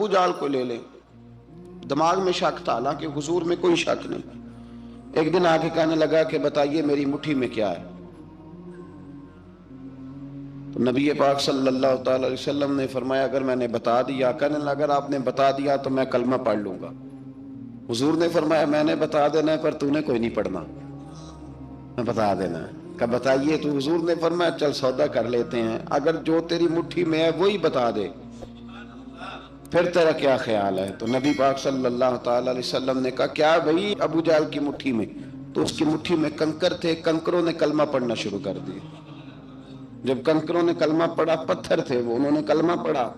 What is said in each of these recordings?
جال کو لے لیں، دماغ میں شک تھا، حالانکہ حضور میں کوئی شک نہیں۔ ایک دن آ کے کہنے لگا کہ بتائیے میری مٹھی میں کیا ہے؟ تو نبی پاک صلی اللہ تعالی علیہ وسلم نے فرمایا اگر میں نے بتا دیا، کہنے لگا اگر آپ نے بتا دیا تو میں کلمہ پڑھ لوں گا۔ حضور نے فرمایا میں نے بتا دینا ہے پر تو نے کوئی نہیں پڑھنا، میں بتا دینا ہے۔ کہ بتائیے، تو حضور نے فرمایا چل سودا کر لیتے ہیں، اگر جو تیری مٹھی میں ہے وہی بتا دے پھر تیرا کیا خیال ہے؟ تو نبی پاک صلی اللہ تعالی علیہ وسلم نے کہا کیا بھئی ابو جہل کی مٹھی میں؟ تو اس کی مٹھی میں کنکر تھے، کنکروں نے کلمہ پڑھنا شروع کر دیا۔ جب کنکروں نے کلمہ پڑھا، پتھر تھے وہ، انہوں نے کلمہ پڑھا،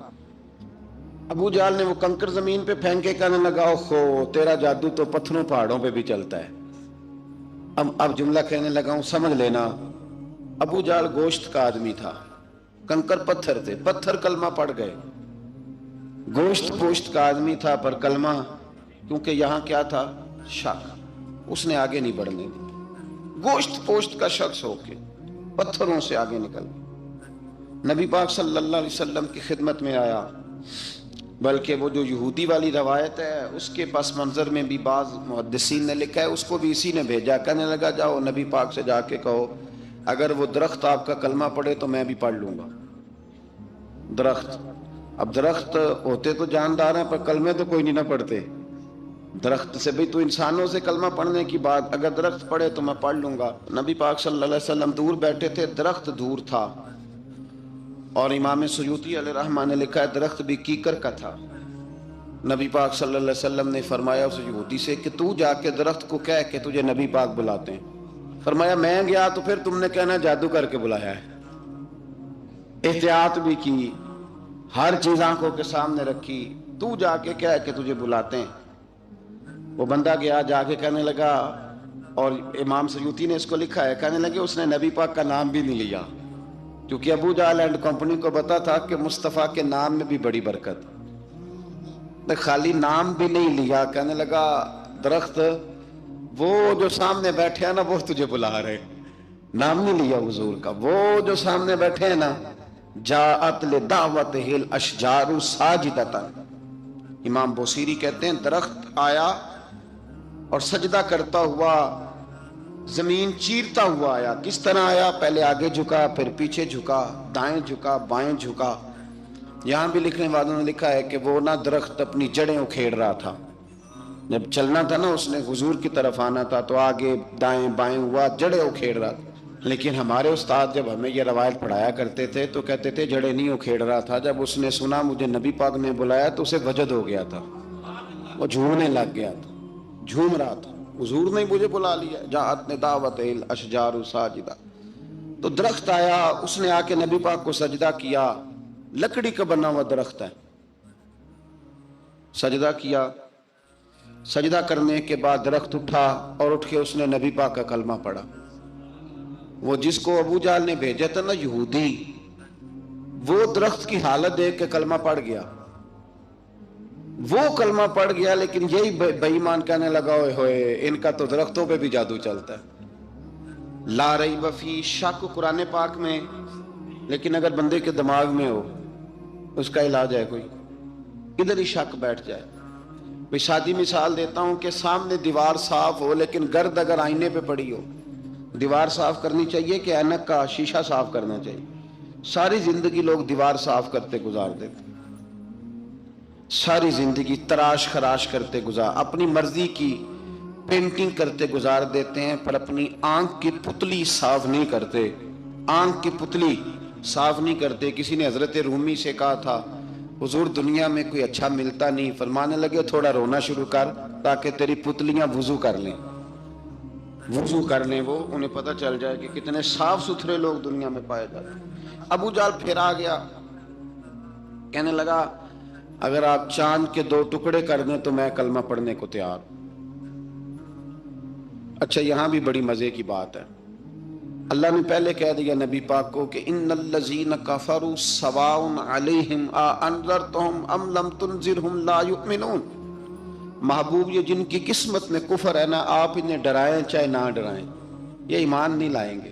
ابو جہل نے وہ کنکر زمین پہ پھینکے کہنے لگا اوہو تیرا جادو تو پتھروں پہاڑوں پہ بھی چلتا ہے۔ اب جملہ کہنے لگا ہوں سمجھ لینا، ابو جہل گوشت کا آدمی تھا، کنکر پتھر تھے، پتھر کلمہ پڑھ گئے۔ گوشت پوشت کا آدمی تھا پر کلمہ، کیونکہ یہاں کیا تھا؟ شک، اس نے آگے نہیں بڑھنے دی۔ گوشت پوشت کا شخص ہو کے پتھروں سے آگے نکل گیا، نبی پاک صلی اللہ علیہ وسلم کی خدمت میں آیا۔ بلکہ وہ جو یہودی والی روایت ہے اس کے پس منظر میں بھی بعض محدثین نے لکھا ہے، اس کو بھی اسی نے بھیجا، کہنے لگا جاؤ نبی پاک سے جا کے کہو اگر وہ درخت آپ کا کلمہ پڑھے تو میں بھی پڑھ لوں گا۔ درخت، اب درخت ہوتے تو جاندار ہیں پر کلمے تو کوئی نہیں نہ پڑھتے۔ درخت سے بھی تو انسانوں سے کلمہ پڑھنے کی بات، اگر درخت پڑھے تو میں پڑھ لوں گا۔ نبی پاک صلی اللہ علیہ وسلم دور بیٹھے تھے، درخت دور تھا، اور امام سیوطی علیہ رحمہ نے لکھا ہے درخت بھی کیکر کا تھا۔ نبی پاک صلی اللہ علیہ وسلم نے فرمایا اس یہودی سے کہ تو جا کے درخت کو کہہ کہ تجھے نبی پاک بلاتے ہیں۔ فرمایا میں گیا تو پھر تم نے کہنا جادو کر کے بلایا ہے۔ احتیاط بھی کی، ہر چیز آنکھوں کے سامنے رکھی، تو جا کے کہہ کہ تجھے بلاتے ہیں۔ وہ بندہ گیا، جا کے کہنے لگا، اور امام سیوطی نے اس کو لکھا ہے، کہنے لگے اس نے نبی پاک کا نام بھی نہیں لیا، کیونکہ ابو جہل اینڈ کمپنی کو پتا تھا کہ مصطفیٰ کے نام میں بھی بڑی برکت، خالی نام بھی نہیں لیا۔ کہنے لگا درخت وہ جو سامنے بیٹھے ہیں نا وہ تجھے بلا رہے، نام نہیں لیا حضور کا، وہ جو سامنے بیٹھے ہیں نا جاءت لدعوتہ الاشجار ساجدۃ۔ امام بوصیری کہتے ہیں درخت آیا اور سجدہ کرتا ہوا، زمین چیرتا ہوا آیا۔ کس طرح آیا؟ پہلے آگے جھکا، پھر پیچھے جھکا، دائیں جھکا، بائیں جھکا۔ یہاں بھی لکھنے والوں نے لکھا ہے کہ وہ نہ درخت اپنی جڑیں اکھیڑ رہا تھا، جب چلنا تھا نا اس نے حضور کی طرف آنا تھا تو آگے دائیں بائیں ہوا، جڑیں اکھیڑ رہا تھا۔ لیکن ہمارے استاد جب ہمیں یہ روایت پڑھایا کرتے تھے تو کہتے تھے جڑیں نہیں اکھیڑ رہا تھا، جب اس نے سنا مجھے نبی پاک نے بلایا تو اسے وجد ہو گیا تھا، وہ جھومنے لگ گیا تھا، جھوم رہا تھا، حضور نے مجھے بلا لیا، جاءت لدعوتہ الاشجار ساجدۃ۔ تو درخت آیا، اس نے آ کے نبی پاک کو سجدہ کیا، لکڑی کا بنا ہوا درخت ہے، سجدہ کیا۔ سجدہ کرنے کے بعد درخت اٹھا اور اٹھ کے اس نے نبی پاک کا کلمہ پڑھا۔ وہ جس کو ابو جہل نے بھیجا تھا نا یہودی، وہ درخت کی حالت دیکھ کے کلمہ پڑھ گیا، وہ کلمہ پڑھ گیا، لیکن یہی بے ایمان کہنے لگا ہوئے ہوئے ان کا تو درختوں پہ بھی جادو چلتا ہے۔ لا ریب فی، شک قرآن پاک میں، لیکن اگر بندے کے دماغ میں ہو اس کا علاج ہے کوئی، ادھر ہی شک بیٹھ جائے۔ میں سادی مثال دیتا ہوں کہ سامنے دیوار صاف ہو لیکن گرد اگر آئینے پہ پڑی ہو، دیوار صاف کرنی چاہیے کہ اینک کا شیشہ صاف کرنا چاہیے؟ ساری زندگی لوگ دیوار صاف کرتے گزار دیتے، ساری زندگی تراش خراش کرتے گزار، اپنی مرضی کی پینٹنگ کرتے گزار دیتے ہیں، پر اپنی آنکھ کی پتلی صاف نہیں کرتے، آنکھ کی پتلی صاف نہیں کرتے۔ کسی نے حضرت رومی سے کہا تھا حضور دنیا میں کوئی اچھا ملتا نہیں، فرمانے لگے تھوڑا رونا شروع کر تاکہ تیری پتلیاں وضو کر لیں، وضو کر لیں، وہ انہیں پتہ چل جائے کہ کتنے صاف ستھرے لوگ دنیا میں پائے جاتے ہیں۔ ابو جہل پھر آ گیا، کہنے لگا اگر آپ چاند کے 2 ٹکڑے کر دیں تو میں کلمہ پڑھنے کو تیار۔ اچھا یہاں بھی بڑی مزے کی بات ہے، اللہ نے پہلے کہہ دیا نبی پاک کو کہ ان الذین کفروا سواء علیہم اانذرتہم ام لم تنذرہم لا یؤمنون۔ محبوب یہ جن کی قسمت میں کفر ہے نا، آپ انہیں ڈرائیں چاہے نہ ڈرائیں، یہ ایمان نہیں لائیں گے۔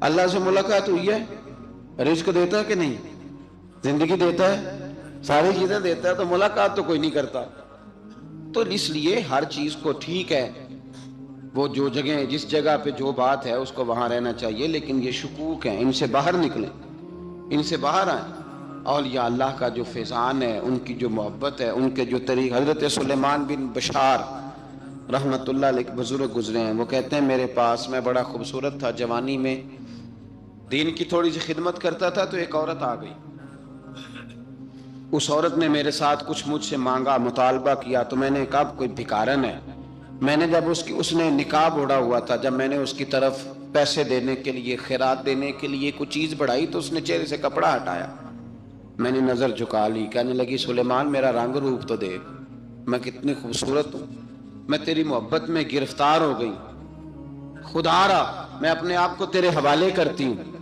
اللہ سے ملاقات ہوئی ہے؟ رزق دیتا ہے کہ نہیں؟ زندگی دیتا ہے، ساری چیزیں دیتا ہے، تو ملاقات تو کوئی نہیں کرتا۔ تو اس لیے ہر چیز کو ٹھیک ہے، وہ جو جگہ جس جگہ پہ جو بات ہے اس کو وہاں رہنا چاہیے، لیکن یہ شکوک ہیں، ان سے باہر نکلیں، ان سے باہر آئیں۔ اولیاء اللہ کا جو فیضان ہے، ان کی جو محبت ہے، ان کے جو طریق، حضرت سلیمان بن بشار رحمت اللہ علیہ بزرگ گزرے ہیں، وہ کہتے ہیں میرے پاس، میں بڑا خوبصورت تھا، جوانی میں دین کی تھوڑی سی خدمت کرتا تھا، تو ایک عورت آ گئی، اس عورت نے میرے ساتھ کچھ مجھ سے مانگا، مطالبہ کیا، تو میں نے کہا کوئی بھکارن ہے۔ میں نے جب اس نے نقاب اوڑھا ہوا تھا، جب میں نے اس کی طرف پیسے دینے کے لیے، خیرات دینے کے لیے کوئی چیز بڑھائی، تو اس نے چہرے سے کپڑا ہٹایا، میں نے نظر جھکا لی، کہنے لگی سلیمان میرا رنگ روپ تو دیکھ، میں کتنی خوبصورت ہوں، میں تیری محبت میں گرفتار ہو گئی، خدا را میں اپنے آپ کو تیرے حوالے کرتی ہوں۔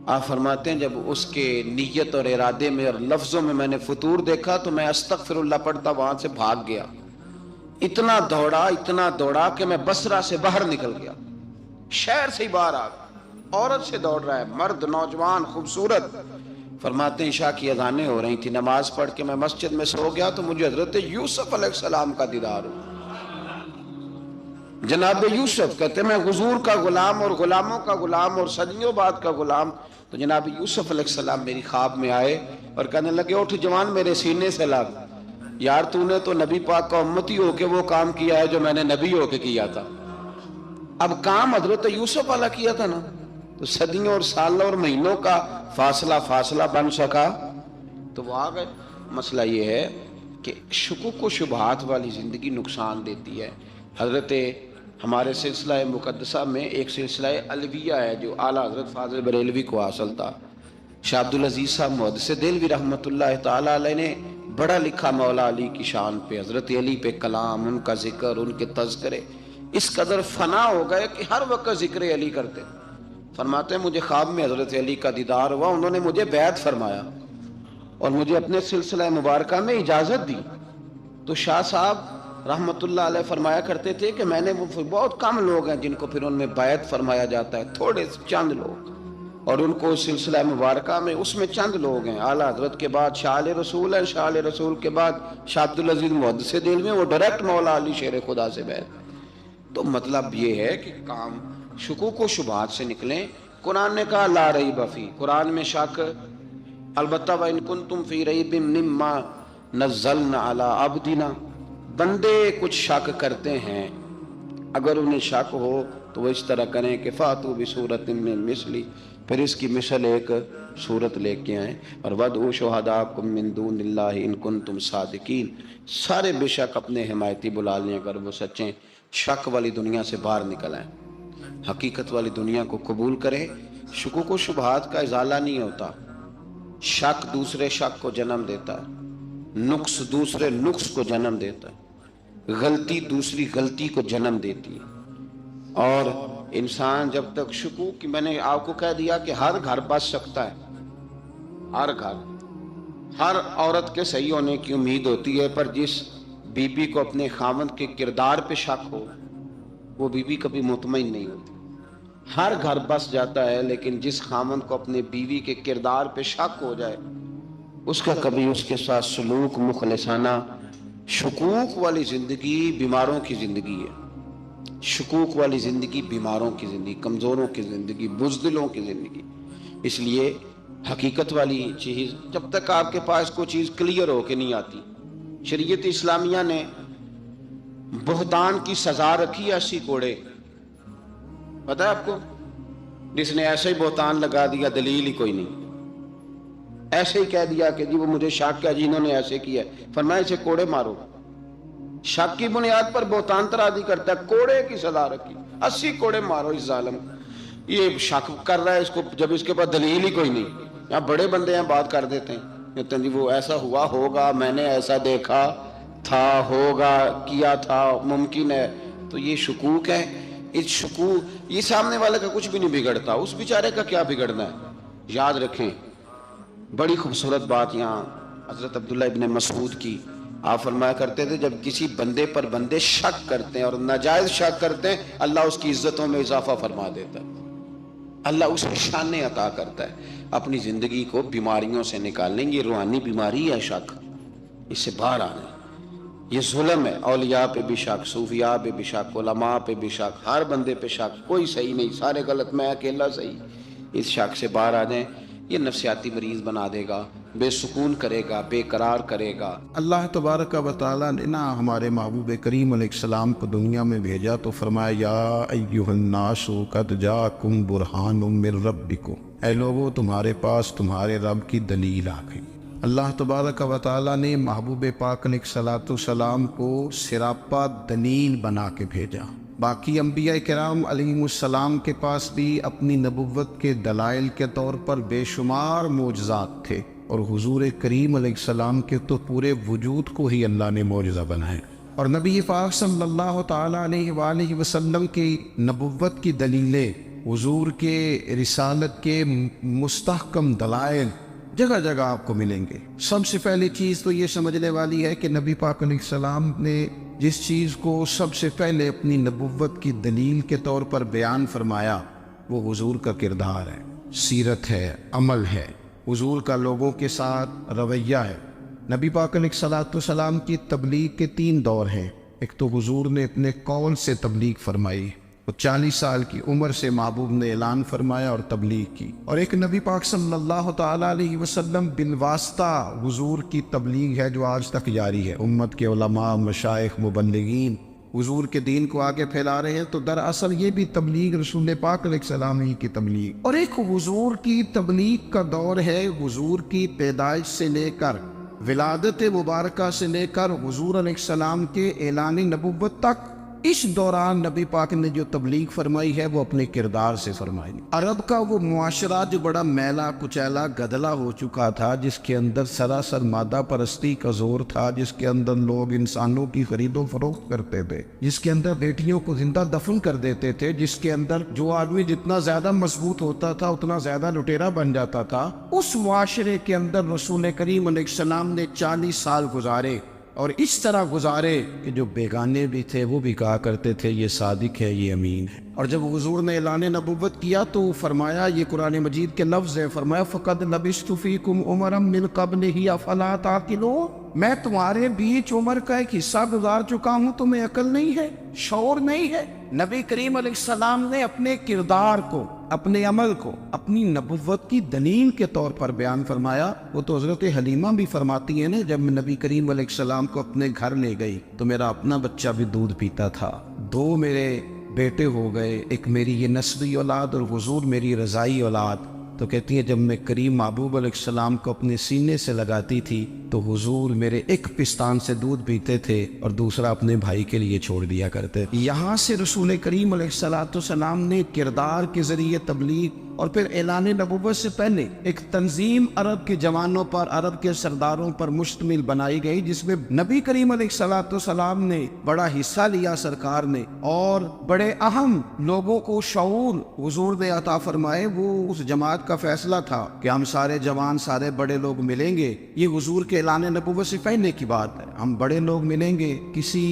آپ فرماتے ہیں جب اس کے نیت اور ارادے میں اور لفظوں میں نے فطور دیکھا، تو میں استغفر اللہ پڑھتا وہاں سے بھاگ گیا، اتنا دوڑا کہ میں بصرہ سے باہر نکل گیا، شہر سے ہی باہر آ گیا، عورت سے دوڑ رہا ہے، مرد، نوجوان، خوبصورت۔ فرماتے ہیں عشاء کی اذانیں ہو رہی تھی، نماز پڑھ کے میں مسجد میں سو گیا، تو مجھے حضرت یوسف علیہ السلام کا دیدار ہوا۔ جناب یوسف کہتے ہیں میں حضور کا غلام اور غلاموں کا غلام اور صدیوں بعد کا غلام، تو جناب یوسف علیہ السلام میری خواب میں آئے اور کہنے لگے اٹھ جوان، میرے سینے سے لگ، یار تو نے تو نبی پاک کا امتی ہو کے وہ کام کیا ہے جو میں نے نبی ہو کے کیا تھا۔ اب کام حضرت یوسف والا کیا تھا نا، تو صدیوں اور سالوں اور مہینوں کا فاصلہ بن سکا، تو وہ آ گئے۔ مسئلہ یہ ہے کہ شکوک و شبہات والی زندگی نقصان دیتی ہے۔ حضرت ہمارے سلسلہ مقدسہ میں ایک سلسلہ علویہ ہے جو اعلیٰ حضرت فاضل بریلوی کو حاصل تھا، شاہ عبدالعزیز صاحب محدث دہلوی رحمت اللہ تعالیٰ علیہ نے بڑا لکھا مولا علی کی شان پہ، حضرت علی پہ کلام، ان کا ذکر، ان کے تذکرے اس قدر فنا ہو گئے کہ ہر وقت ذکر علی کرتے۔ فرماتے ہیں مجھے خواب میں حضرت علی کا دیدار ہوا، انہوں نے مجھے بیعت فرمایا اور مجھے اپنے سلسلہ مبارکہ میں اجازت دی۔ تو شاہ صاحب رحمت اللہ علیہ فرمایا کرتے تھے کہ میں نے بہت کم لوگ ہیں جن کو پھر ان میں بیعت فرمایا جاتا ہے، تھوڑے چند لوگ، اور ان کو سلسلہ مبارکہ میں اس میں چند لوگ ہیں۔ اعلیٰ حضرت کے بعد شاہ علیہ رسول ہے، شاہ علیہ رسول کے بعد شاہ عبدالعزیز محدث دہلوی، وہ ڈائریکٹ مولا علی شیر خدا سے بیعت۔ تو مطلب یہ ہے کہ کام شکوک و شبہات سے نکلیں۔ قرآن نے کہا لا ریب فیہ، قرآن میں شک البتہ وَإِن كُنتُمْ فِي رَيْبٍ مِّمَّا نَزَّلْنَا عَلَىٰ عَبْدِنَا، بندے کچھ شک کرتے ہیں، اگر انہیں شک ہو تو وہ اس طرح کریں کہ فَأْتُوا بِسُورَةٍ مِّن مِّثْلِهِ، پھر اس کی مثل ایک صورت لے کے آئیں، اور وَادْعُوا شُهَدَاءَكُم مِّن دُونِ اللَّهِ إِن كُنتُمْ صَادِقِينَ، سارے بے شک اپنے حمایتی بلا لیں اگر وہ سچیں۔ شک والی دنیا سے باہر نکل آئیں، حقیقت والی دنیا کو قبول کریں۔ شکوک و شبہات کا ازالہ نہیں ہوتا، شک دوسرے شک کو جنم دیتا ہے، نقص دوسرے نقص کو جنم دیتا ہے، غلطی دوسری غلطی کو جنم دیتی ہے۔ اور انسان جب تک شکوک، میں نے آپ کو کہہ دیا کہ ہر گھر بس سکتا ہے، ہر گھر، ہر عورت کے صحیح ہونے کی امید ہوتی ہے، پر جس بی بی کو اپنے خاوند کے کردار پہ شک ہو وہ بی بی کبھی مطمئن نہیں ہوتی۔ ہر گھر بس جاتا ہے، لیکن جس خاوند کو اپنے بیوی کے کردار پہ شک ہو جائے اس کا کبھی اس کے ساتھ سلوک مخلصانہ۔ شکوک والی زندگی بیماروں کی زندگی ہے، شکوک والی زندگی بیماروں کی زندگی، کمزوروں کی زندگی، بزدلوں کی زندگی۔ اس لیے حقیقت والی چیز جب تک آپ کے پاس کوئی چیز کلیئر ہو کے نہیں آتی، شریعت اسلامیہ نے بہتان کی سزا رکھی ہے 80 کوڑے، پتہ ہے آپ کو؟ جس نے ایسے ہی بہتان لگا دیا، دلیل ہی کوئی نہیں، ایسے ہی کہہ دیا کہ جی وہ مجھے شک ہے جی انہوں نے ایسے کیا ہے، فرمایا اسے کوڑے مارو۔ شک کی بنیاد پر بہتان ترازی کرتا ہے، کوڑے کی سزا رکھی، 80 کوڑے مارو اس ظالم۔ یہ شک کر رہا ہے اس کو جب اس کے پاس دلیل ہی کوئی نہیں۔ یہاں بڑے بندے ہیں بات کر دیتے ہیں، کہتے ہیں جی وہ ایسا ہوا ہوگا، میں نے ایسا دیکھا تھا، ہوگا، کیا تھا، ممکن ہے۔ تو یہ شکوک ہے۔ اس شکوک، یہ سامنے والے کا کچھ بھی نہیں بگڑتا، اس بیچارے کا کیا بگڑنا ہے۔ یاد رکھیں بڑی خوبصورت بات یہاں حضرت عبداللہ ابن مسعود کی، آپ فرمایا کرتے تھے جب کسی بندے پر بندے شک کرتے ہیں اور ناجائز شک کرتے ہیں، اللہ اس کی عزتوں میں اضافہ فرما دیتا ہے۔ اللہ اسے شانیں عطا کرتا ہے اپنی زندگی کو بیماریوں سے نکالنے. یہ روحانی بیماری ہے شک، اس سے باہر آنا ہے. یہ ظلم ہے، اولیاء پہ بھی شک، صوفیاء پہ بھی شک، علماء پہ بھی شک، ہر بندے پہ شک، کوئی صحیح نہیں، سارے غلط، میں اکیلا صحیح. اس شک سے باہر آ جائیں. یہ نفسیاتی مریض بنا دے گا، بے سکون کرے گا، بے قرار کرے گا. اللہ تبارک و تعالیٰ نے نا ہمارے محبوب کریم علیہ السلام کو دنیا میں بھیجا تو فرمایا یا ایھا الناس قد جاءکم برہان من ربکم، اے لوگو تمہارے پاس تمہارے رب کی دلیل آ گئی. اللہ تبارک و تعالیٰ نے محبوب پاک علیہ السلام کو سراپا دلیل بنا کے بھیجا. باقی انبیاء کرام علیہم السلام کے پاس بھی اپنی نبوت کے دلائل کے طور پر بے شمار معجزات تھے، اور حضور کریم علیہ السلام کے تو پورے وجود کو ہی اللہ نے معجزہ بنایا. اور نبی پاک صلی اللہ تعالیٰ علیہ وآلہ وسلم کی نبوت کی دلیلیں، حضور کے رسالت کے مستحکم دلائل جگہ جگہ آپ کو ملیں گے. سب سے پہلی چیز تو یہ سمجھنے والی ہے کہ نبی پاک علیہ السلام نے جس چیز کو سب سے پہلے اپنی نبوت کی دلیل کے طور پر بیان فرمایا وہ حضور کا کردار ہے، سیرت ہے، عمل ہے، حضور کا لوگوں کے ساتھ رویہ ہے. نبی پاک علیہ السلام کی تبلیغ کے 3 دور ہیں. ایک تو حضور نے اپنے قول سے تبلیغ فرمائی، وہ 40 سال کی عمر سے محبوب نے اعلان فرمایا اور تبلیغ کی. اور ایک نبی پاک صلی اللہ تعالیٰ علیہ وسلم بالواسطہ حضور کی تبلیغ ہے جو آج تک جاری ہے. امت کے علماء، مشائخ، مبلغین حضور کے دین کو آگے پھیلا رہے ہیں، تو دراصل یہ بھی تبلیغ رسول پاک علیہ السلام ہی کی تبلیغ. اور ایک حضور کی تبلیغ کا دور ہے حضور کی پیدائش سے لے کر ولادت مبارکہ سے لے کر حضور علیہ السلام کے اعلان نبوت تک. اس دوران نبی پاک نے جو تبلیغ فرمائی ہے وہ اپنے کردار سے فرمائی. عرب کا وہ معاشرہ جو بڑا میلا کچیلا گدلا ہو چکا تھا، جس کے اندر سراسر مادہ پرستی کا زور تھا، جس کے اندر لوگ انسانوں کی خرید و فروخت کرتے تھے، جس کے اندر بیٹیوں کو زندہ دفن کر دیتے تھے، جس کے اندر جو آدمی جتنا زیادہ مضبوط ہوتا تھا اتنا زیادہ لٹیرا بن جاتا تھا، اس معاشرے کے اندر رسول کریم علیہ السلام نے 40 سال گزارے. اور اس طرح گزارے کہ جو بیگانے بھی تھے وہ بھی کہا کرتے تھے یہ صادق ہے، یہ امین ہے. اور جب حضور نے اعلان نبوت کیا تو فرمایا، یہ قرآن مجید کے لفظ ہے، فرمایا فَقَدْ لَبِثْتُ فِيكُمْ عُمَرًا مِّن قَبْلِهِ أَفَلَا تَعْقِلُونَ، میں تمہارے بیچ عمر کا ایک حصہ گزار چکا ہوں، تمہیں عقل نہیں ہے، شعور نہیں ہے. نبی کریم علیہ السلام نے اپنے کردار کو، اپنے عمل کو اپنی نبوت کی دلیل کے طور پر بیان فرمایا. وہ تو حضرت حلیمہ بھی فرماتی ہیں نا، جب میں نبی کریم علیہ السلام کو اپنے گھر لے گئی تو میرا اپنا بچہ بھی دودھ پیتا تھا، 2 میرے بیٹے ہو گئے، ایک میری یہ نسبی اولاد اور حضور میری رضائی اولاد. تو کہتی ہیں جب میں کریم محبوب علیہ السلام کو اپنے سینے سے لگاتی تھی تو حضور میرے ایک پستان سے دودھ پیتے تھے اور دوسرا اپنے بھائی کے لیے چھوڑ دیا کرتے. یہاں سے رسول کریم علیہ السلام نے کردار کے ذریعے تبلیغ اور پھر اعلان نبوت سے پہلے ایک تنظیم عرب کے جوانوں پر، عرب کے سرداروں پر مشتمل بنائی گئی، جس میں نبی کریم علیہ السلام نے بڑا حصہ لیا، سرکار نے، اور بڑے اہم لوگوں کو شعور حضور نے عطا فرمائے. وہ اس جماعت کا فیصلہ تھا کہ ہم سارے جوان، سارے بڑے لوگ ملیں گے. یہ حضور کے اعلان نبوت سے پہلے کی بات ہے. ہم بڑے لوگ ملیں گے، کسی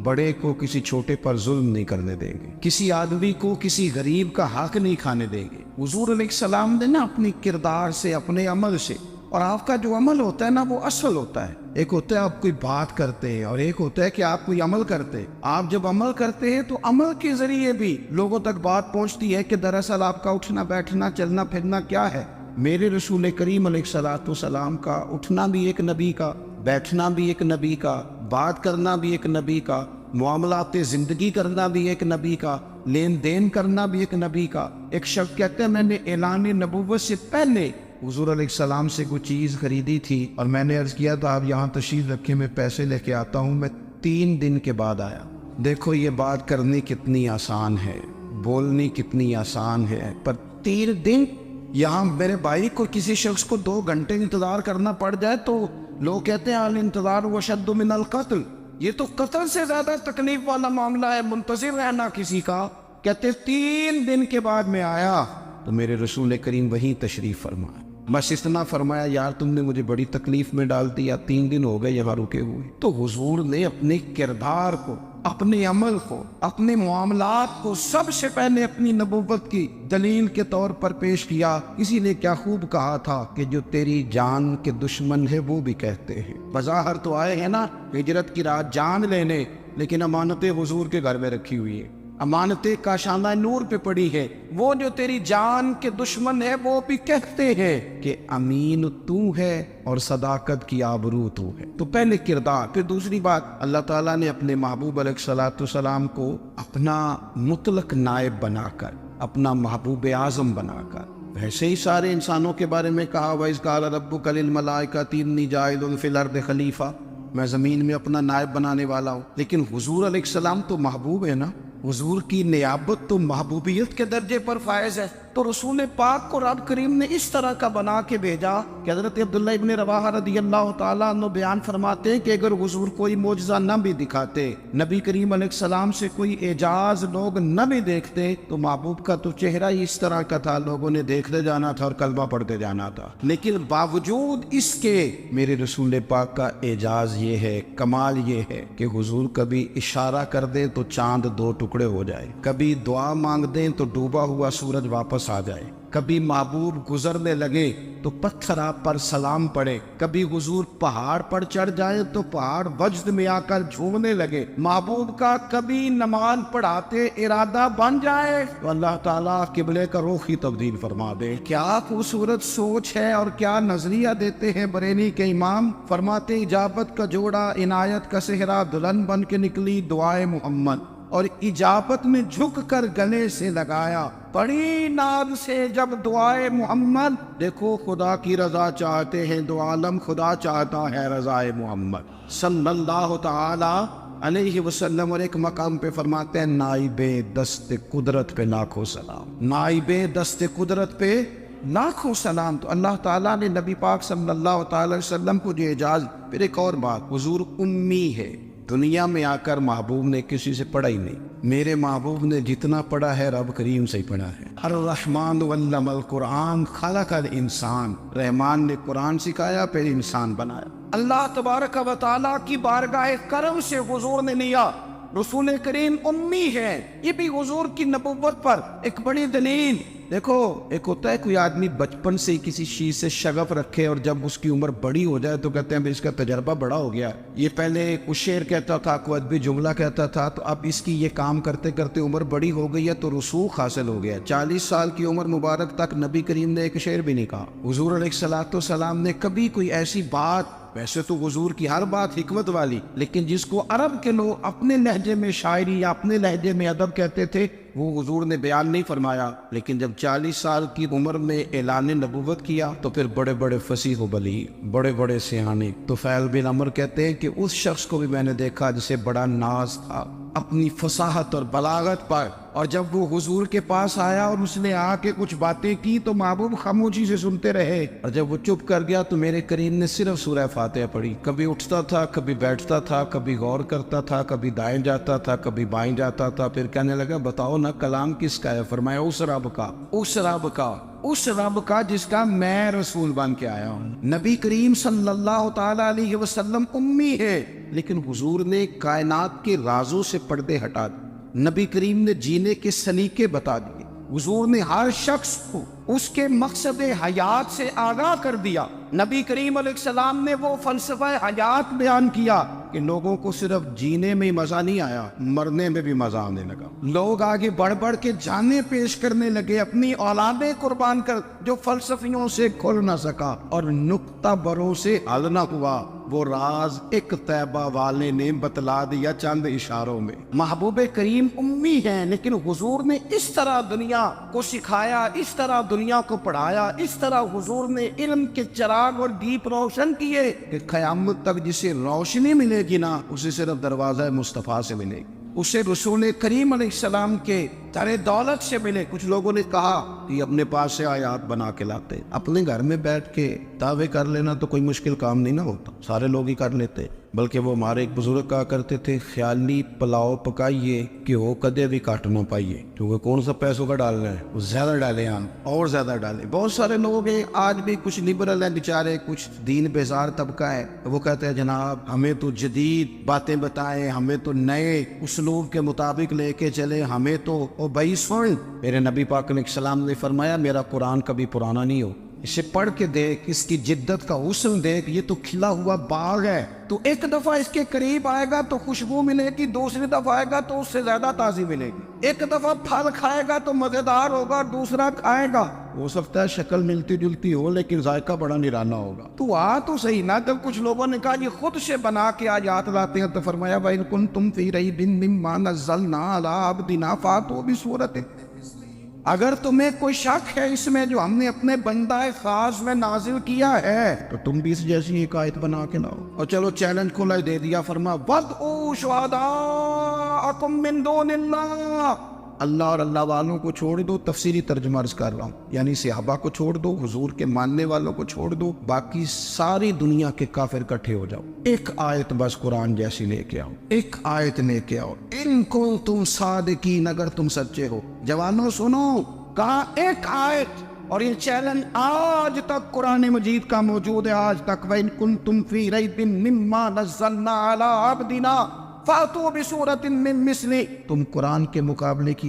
بڑے کو کسی چھوٹے پر ظلم نہیں کرنے دیں گے، کسی آدمی کو کسی غریب کا حق نہیں کھانے دیں گے. حضور علیہ السلام نے نا اپنی کردار سے، اپنے عمل سے، اور آپ کا جو عمل ہوتا ہے نا وہ اصل ہوتا ہے. ایک ہوتا ہے آپ کوئی بات کرتے ہیں اور ایک ہوتا ہے کہ آپ کوئی عمل کرتے ہیں. آپ جب عمل کرتے ہیں تو عمل کے ذریعے بھی لوگوں تک بات پہنچتی ہے کہ دراصل آپ کا اٹھنا بیٹھنا چلنا پھرنا کیا ہے. میرے رسول کریم علیہ السلام کا اٹھنا بھی ایک نبی کا، بیٹھنا بھی ایک نبی کا، بات کرنا بھی ایک نبی کا، معاملات زندگی کرنا بھی ایک نبی کا، لین دین کرنا بھی ایک نبی کا. ایک شخص کہتے ہیں میں نے اعلان نبوت سے پہلے حضور علیہ السلام سے کوئی چیز خریدی تھی اور میں نے عرض کیا تھا آپ یہاں تشریف رکھے، میں پیسے لے کے آتا ہوں. میں 3 دن کے بعد آیا. دیکھو یہ بات کرنی کتنی آسان ہے، بولنی کتنی آسان ہے، پر 3 دن یہاں میرے بھائی کو کسی شخص کو 2 گھنٹے انتظار کرنا پڑ جائے تو لوگ کہتے ہیں الانتظار وشد من القتل، یہ تو قتل سے زیادہ تکلیف والا معاملہ ہے، منتظر رہنا کسی کا. کہتے 3 دن کے بعد میں آیا تو میرے رسول کریم وہیں تشریف فرمایا. بس اتنا فرمایا یار تم نے مجھے بڑی تکلیف میں ڈال دیا، 3 دن ہو گئے یہاں رکے ہوئے. تو حضور نے اپنے کردار کو، اپنے عمل کو، اپنے معاملات کو سب سے پہلے اپنی نبوت کی دلیل کے طور پر پیش کیا۔ اسی نے کیا خوب کہا تھا کہ جو تیری جان کے دشمن ہے وہ بھی کہتے ہیں، بظاہر تو آئے ہیں نا ہجرت کی رات جان لینے، لیکن امانتیں حضور کے گھر میں رکھی ہوئی ہیں، امانتیں کاشانہ نور پہ پڑی ہے۔ وہ جو تیری جان کے دشمن ہے وہ بھی کہتے ہیں کہ امین تو ہے اور صداقت کی آبرو تو ہے۔ تو پہلے کردار، پھر دوسری بات، اللہ تعالیٰ نے اپنے محبوب علیہ الصلوۃ والسلام کو اپنا مطلق نائب بنا کر، اپنا محبوب اعظم بنا کر، ویسے ہی سارے انسانوں کے بارے میں کہا وَإِذْ قَالَ رَبُّكَ لِلْمَلَائِكَةِ إِنِّي جَاعِلٌ فِي الْأَرْضِ خلیفہ، میں زمین میں اپنا نائب بنانے والا ہوں۔ لیکن حضور علیہ السلام تو محبوب ہے نا، حضور کی نیابت تو محبوبیت کے درجے پر فائز ہے۔ تو رسول پاک کو رب کریم نے اس طرح کا بنا کے بھیجا کہ حضرت عبداللہ ابن رواحہ رضی اللہ تعالیٰ عنہ بیان فرماتے ہیں کہ اگر حضور کوئی معجزہ نہ بھی دکھاتے، نبی کریم علیہ السلام سے کوئی اعجاز لوگ نہ بھی دیکھتے، تو محبوب کا تو چہرہ ہی اس طرح کا تھا، لوگوں نے دیکھتے جانا تھا اور کلمہ پڑھتے جانا تھا۔ لیکن باوجود اس کے میرے رسول پاک کا اعجاز یہ ہے، کمال یہ ہے کہ حضور کبھی اشارہ کر دیں تو چاند دو ٹکڑے ہو جائے، کبھی دعا مانگ دیں تو ڈوبا ہوا سورج واپس آ جائے، کبھی محبوب گزرنے لگے تو پتھر آپ پر سلام پڑے، کبھی حضور پہاڑ پر چڑھ جائے تو پہاڑ وجد میں آ کر جھومنے لگے، محبوب کا کبھی نماز پڑھاتے ارادہ بن جائے تو اللہ تعالیٰ قبلے کا رخ ہی تبدیل فرما دے۔ کیا خوبصورت سوچ ہے اور کیا نظریہ دیتے ہیں بریلی کے امام، فرماتے اجابت کا جوڑا عنایت کا صحرا دلہن بن کے نکلی دعائے محمد، اور اجابت میں جھک کر گلے سے لگایا بڑی ناز سے جب دعائے محمد، دیکھو خدا کی رضا چاہتے ہیں دو عالم، خدا چاہتا ہے رضائے محمد صلی اللہ تعالی علیہ وسلم۔ اور ایک مقام پہ فرماتے ہیں نائب دست قدرت پہ لاکھوں سلام، نائب دست قدرت پہ لاکھوں سلام۔ تو اللہ تعالیٰ نے نبی پاک صلی اللہ تعالی علیہ وسلم کو جو اعجاز۔ پھر ایک اور بات، حضور امی ہے، دنیا میں آ کر محبوب نے کسی سے پڑھا ہی نہیں، میرے محبوب نے جتنا پڑھا ہے رب کریم سے ہی پڑھا ہے۔ الرحمن علم القرآن خلق الانسان، رحمان نے قرآن سکھایا پھر انسان بنایا۔ اللہ تبارک و تعالیٰ کی بارگاہ کرم سے حضور نے لیا، رسول کریم امی ہے، یہ بھی حضور کی نبوت پر ایک بڑی دلیل۔ دیکھو ایک ہوتا ہے کوئی آدمی بچپن سے کسی چیز سے شغف رکھے اور جب اس کی عمر بڑی ہو جائے تو کہتے ہیں اس کا تجربہ بڑا ہو گیا، یہ پہلے کچھ شعر کہتا تھا، کوئی ادبی جملہ کہتا تھا، تو اب اس کی یہ کام کرتے کرتے عمر بڑی ہو گئی ہے تو رسوخ حاصل ہو گیا۔ 40 سال کی عمر مبارک تک نبی کریم نے ایک شعر بھی نہیں کہا، حضور علیہ الصلوۃ والسلام نے کبھی کوئی ایسی بات، ویسے تو حضور کی ہر بات حکمت والی، لیکن جس کو عرب کے لوگ اپنے لہجے میں شاعری یا اپنے لہجے میں ادب کہتے تھے، وہ حضور نے بیان نہیں فرمایا۔ لیکن جب 40 سال کی عمر میں اعلان نبوت کیا تو پھر بڑے بڑے فصیح و بلیغ، بڑے بڑے سیانے طفیل بن عمر کہتے ہیں کہ اس شخص کو بھی میں نے دیکھا جسے بڑا ناز تھا اپنی فصاحت اور بلاغت پر، اور جب وہ حضور کے پاس آیا اور اس نے آ کے کچھ باتیں کی تو محبوب خاموشی سے سنتے رہے، اور جب وہ چپ کر گیا تو میرے کریم نے صرف سورہ فاتحہ پڑھی، کبھی اٹھتا تھا، کبھی بیٹھتا تھا، کبھی غور کرتا تھا، کبھی دائیں جاتا تھا، کبھی بائیں جاتا تھا، پھر کہنے لگا بتاؤ نا کلام کس کا ہے؟ فرمایا اس رب کا، اس رب کا، اس رب کا جس کا میں رسول بن کے آیا ہوں۔ نبی کریم صلی اللہ تعالی علیہ وسلم امی ہے، لیکن حضور نے کائنات کے رازوں سے پردے ہٹا دیے، نبی کریم نے جینے کے سلیقے بتا دیے، حضور نے ہر شخص کو اس کے مقصد حیات سے آگاہ کر دیا، نبی کریم علیہ السلام نے وہ فلسفہ حیات بیان کیا کہ لوگوں کو صرف جینے میں مزہ نہیں آیا، مرنے میں بھی مزہ آنے لگا، لوگ آگے بڑھ بڑھ کے جانیں پیش کرنے لگے، اپنی اولادیں قربان کر، جو فلسفیوں سے کھل نہ سکا اور نکتہ بروں سے حل نہ ہوا، وہ راز ایک طیبہ والے نے بتلا دیا چند اشاروں میں۔ محبوب کریم امی ہیں، لیکن حضور نے اس طرح دنیا کو سکھایا، اس طرح دنیا کو پڑھایا، اس طرح حضور نے علم کے چراغ اور دیپ روشن کیے کہ قیامت تک جسے روشنی ملے گی نا، اسے صرف دروازہ مصطفیٰ سے ملے گی، اسے رسول کریم علیہ السلام کے ترے دولت سے ملے. کچھ لوگوں نے کہا کہ اپنے پاس سے آیات بنا کے لاتے. اپنے گھر میں بیٹھ کے دعوے کر لینا تو کوئی مشکل کام نہیں نہ ہوتا, سارے لوگ ہی کر لیتے. بلکہ وہ ہمارے ایک بزرگ کہا کرتے تھے, خیالی پلاؤ پکائیے کہ وہ کدے بھی کاٹ نہ پائیے. کیونکہ کون سا پیسوں کا ڈالنا ہے, وہ زیادہ ڈالیں ہم اور زیادہ ڈالیں. بہت سارے لوگ ہیں آج بھی, کچھ لبرل ہیں بیچارے, کچھ دین بیزار طبقہ ہے, وہ کہتے ہیں جناب ہمیں تو جدید باتیں بتائیں, ہمیں تو نئے اسلوب کے مطابق لے کے چلے, ہمیں تو او بھائی سن, میرے نبی پاک علیہ السلام نے فرمایا میرا قرآن کبھی پرانا نہیں ہو, اسے پڑھ کے دیکھ, اس کی جدت کا حسن دیکھ, یہ تو کھلا ہوا باغ ہے. تو ایک دفعہ اس کے قریب آئے گا تو خوشبو ملے گی, دوسری دفعہ آئے گا تو اس سے زیادہ تازی ملے گی. ایک دفعہ پھل کھائے گا تو مزیدار ہوگا, دوسرا کھائے گا ہو سکتا ہے شکل ملتی جلتی ہو لیکن ذائقہ بڑا نرالا ہوگا. تو تو صحیح نا. جب کچھ لوگوں نے کہا یہ خود سے بنا کے آیات لاتے ہیں تو فرمایا وَإِن كُنتُمْ فِي رَيْبٍ مِّمَّا نَزَّلْنَا عَلَىٰ عَبْدِنَا فَأْتُوا بِسُورَةٍ, اگر تمہیں کوئی شک ہے اس میں جو ہم نے اپنے بندہ خاص میں نازل کیا ہے تو تم بھی اس جیسی ایک آیت بنا کے لاؤ. اور چلو چیلنج کھلا دے دیا, فرما وَادْعُوا شُهَدَاءَكُم مِّن دُونِ اللَّهِ, اللہ اور اللہ والوں کو چھوڑ دو. تفسیری ترجمہ عرض کر رہا ہوں, یعنی صحابہ کو چھوڑ دو, حضور کے ماننے والوں کو چھوڑ دو, باقی ساری دنیا کے کافر اکٹھے ہو جاؤ, ایک آیت بس قرآن جیسی لے کے آؤ, ایک آیت لے کے آؤ. ان کنتم صادقین, اگر تم سچے ہو. جوانوں سنو, کہا ایک آیت, اور یہ چیلنج آج تک قرآن مجید کا موجود ہے, آج تک. وَإِن كُنتُمْ فِي رَيْبٍ مِّمَّا نَزَّلْنَا عَلَىٰ عَبْدِنَا فَأْتُوا بِسُورَةٍ مِّن مِّثْلِهِ, تم قرآن کے مقابلے کی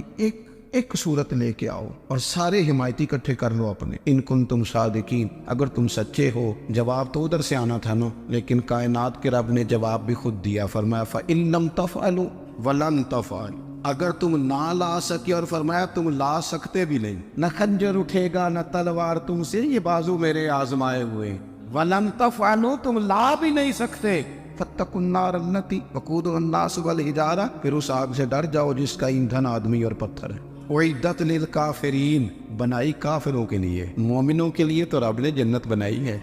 ایک صورت لے کے آؤ اور سارے حمایتی اکٹھے کر لو اپنے. ان کنتم صادقین, اگر تم سچے ہو. جواب تو ادھر سے آنا تھا نا, لیکن کائنات کے رب نے جواب بھی خود دیا, فرمایا فَإِن لَّمْ تَفْعَلُوا وَلَن تَفْعَلُوا, اگر تم نہ لا سکے, اور فرمایا تم لا سکتے بھی نہیں, نہ خنجر اٹھے گا نہ تلوار تم سے, یہ بازو میرے آزمائے ہوئے. وَلَن تَفْعَلُوا, تم لا بھی نہیں سکتے. فَاتَّقُوا النَّارَ الَّتِي وَقُودُهَا النَّاسُ وَالْحِجَارَةُ, پھر اس آگ سے ڈر جاؤ جس کا ایندھن آدمی اور پتھر ہے. اُعِدَّتْ لِلْكَافِرِينَ, بنائی کافروں کے لیے, مومنوں کے لیے تو رب نے جنت بنائی ہے.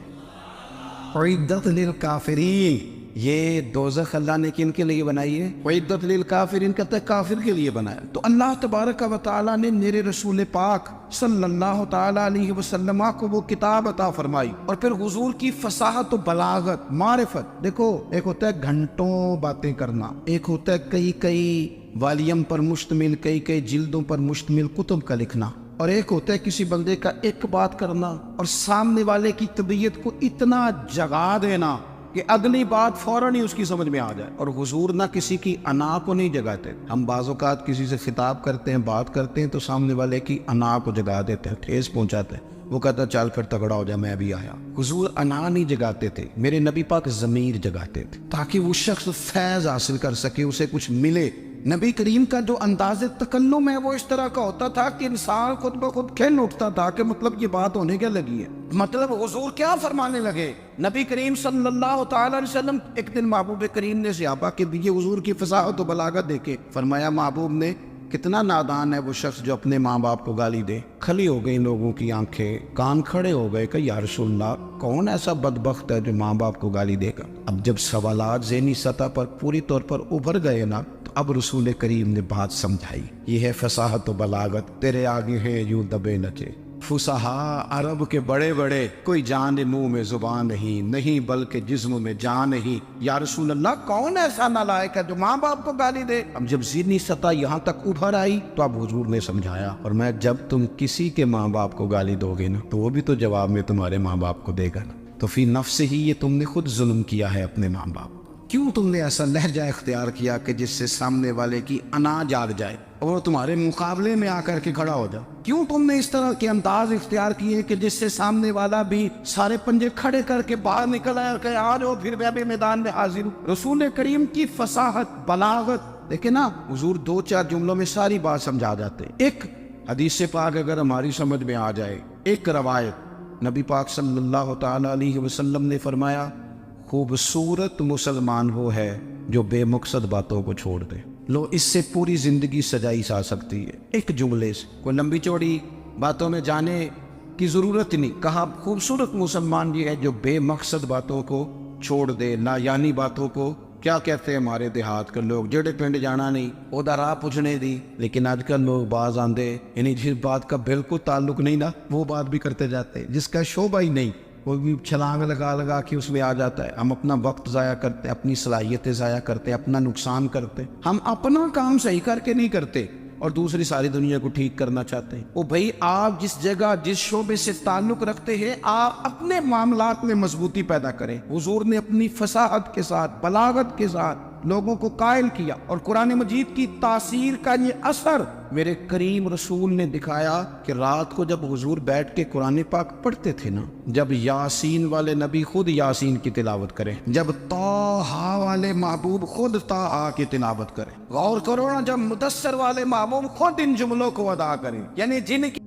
اُعِدَّتْ لِلْكَافِرِينَ, یہ دوزخ اللہ نے کن کے لیے بنائی ہے؟ اُعِدَّتْ لِلْكَافِرِينَ کہتا ہے کافر کے لیے بنایا. تو اللہ تبارک و تعالیٰ نے میرے رسول پاک صلی اللہ تعالیٰ علیہ وسلم کو وہ کتاب عطا فرمائی, اور پھر حضور کی فصاحت و بلاغت, معرفت. دیکھو ایک ہوتا ہے گھنٹوں باتیں کرنا, ایک ہوتا ہے کئی والیم پر مشتمل, کئی جلدوں پر مشتمل کتب کا لکھنا, اور ایک ہوتا ہے کسی بندے کا ایک بات کرنا اور سامنے والے کی طبیعت کو اتنا جگا دینا کہ اگلی بات فوراً ہی اس کی سمجھ میں آ جائے. اور حضور نہ کسی کی انا کو نہیں جگاتے. ہم بعض اوقات کسی سے خطاب کرتے ہیں, بات کرتے ہیں تو سامنے والے کی انا کو جگا دیتے ہیں, ٹھیس پہنچاتے ہیں, وہ کہتا چل پھر تگڑا ہو جائے میں بھی آیا. حضور انا نہیں جگاتے تھے, میرے نبی پاک ضمیر جگاتے تھے تاکہ وہ شخص فیض حاصل کر سکے, اسے کچھ ملے. نبی کریم کا جو انداز تکلم ہے وہ اس طرح کا ہوتا تھا کہ انسان خود بخود کھل اٹھتا تھا کہ مطلب یہ بات ہونے کیا لگی ہے, مطلب حضور کیا فرمانے لگے. نبی کریم صلی اللہ تعالی علیہ وسلم, ایک دن محبوب کریم نے صحابہ کے دیے حضور کی فصاحت و بلاغت دیکھے, فرمایا محبوب نے کتنا نادان ہے وہ شخص جو اپنے ماں باپ کو گالی دے. کھلی ہو گئی لوگوں کی آنکھیں, کان کھڑے ہو گئے کہ یا رسول اللہ کون ایسا بدبخت ہے جو ماں باپ کو گالی دے گا. اب جب سوالات ذہنی سطح پر پوری طور پر ابھر گئے نا, تو اب رسول کریم نے بات سمجھائی. یہ ہے فصاحت و بلاغت, تیرے آگے ہے یوں دبے نچے. فصحا عرب کے بڑے بڑے, کوئی جان منہ میں زبان نہیں بلکہ جسم میں جان نہیں. یا رسول اللہ کون ایسا نالائق ہے جو ماں باپ کو گالی دے. اب جب ذہنی سطح یہاں تک ابھر آئی تو اب حضور نے سمجھایا, اور میں جب تم کسی کے ماں باپ کو گالی دو گے نا تو وہ بھی تو جواب میں تمہارے ماں باپ کو دے گا نا. تو فی نفس ہی یہ تم نے خود ظلم کیا ہے اپنے ماں باپ. کیوں تم نے ایسا لہجہ اختیار کیا کہ جس سے سامنے والے کی انا جاگ جائے اور وہ تمہارے مقابلے میں آ کر کے کھڑا ہو جائے؟ کیوں تم نے اس طرح کے انداز اختیار کیے کہ جس سے سامنے والا بھی سارے پنجے کھڑے کر کے باہر نکل آئے اور کہے آ جاؤ پھر میں بھی میدان میں حاضر ہوں. رسول کریم کی فصاحت بلاغت دیکھیں نا, حضور 2-4 جملوں میں ساری بات سمجھا جاتے. ایک حدیث پاک اگر ہماری سمجھ میں آ جائے, ایک روایت نبی پاک صلی اللہ تعالی علیہ وسلم نے فرمایا خوبصورت مسلمان وہ ہے جو بے مقصد باتوں کو چھوڑ دے. لو اس سے پوری زندگی سجائی جا سکتی ہے ایک جملے سے, کوئی لمبی چوڑی باتوں میں جانے کی ضرورت نہیں. کہا خوبصورت مسلمان یہ ہے جو بے مقصد باتوں کو چھوڑ دے, لا یعنی باتوں کو کیا کہتے ہیں ہمارے دیہات کے لوگ جڑے پنڈ جانا نہیں وہ راہ پوچھنے دی، لیکن آج کل لوگ باز آندے یعنی جس بات کا بالکل تعلق نہیں نا وہ بات بھی کرتے جاتے ہیں، جس کا شعبہ ہی نہیں وہ بھی چھلانگ لگا کے اس میں آ جاتا ہے۔ ہم اپنا وقت ضائع کرتے، اپنی صلاحیتیں ضائع کرتے، اپنا نقصان کرتے، ہم اپنا کام صحیح کر کے نہیں کرتے اور دوسری ساری دنیا کو ٹھیک کرنا چاہتے ہیں۔ وہ بھائی آپ جس جگہ جس شعبے سے تعلق رکھتے ہیں آپ اپنے معاملات میں مضبوطی پیدا کریں۔ حضور نے اپنی فصاحت کے ساتھ بلاغت کے ساتھ لوگوں کو قائل کیا، اور قرآن مجید کی تاثیر کا یہ اثر میرے کریم رسول نے دکھایا کہ رات کو جب حضور بیٹھ کے قرآن پاک پڑھتے تھے نا، جب یاسین والے نبی خود یاسین کی تلاوت کریں، جب طٰہٰ والے محبوب خود طٰہٰ کی تلاوت کریں، غور کرو نا جب مدثر والے محبوب خود ان جملوں کو ادا کریں، یعنی جن کی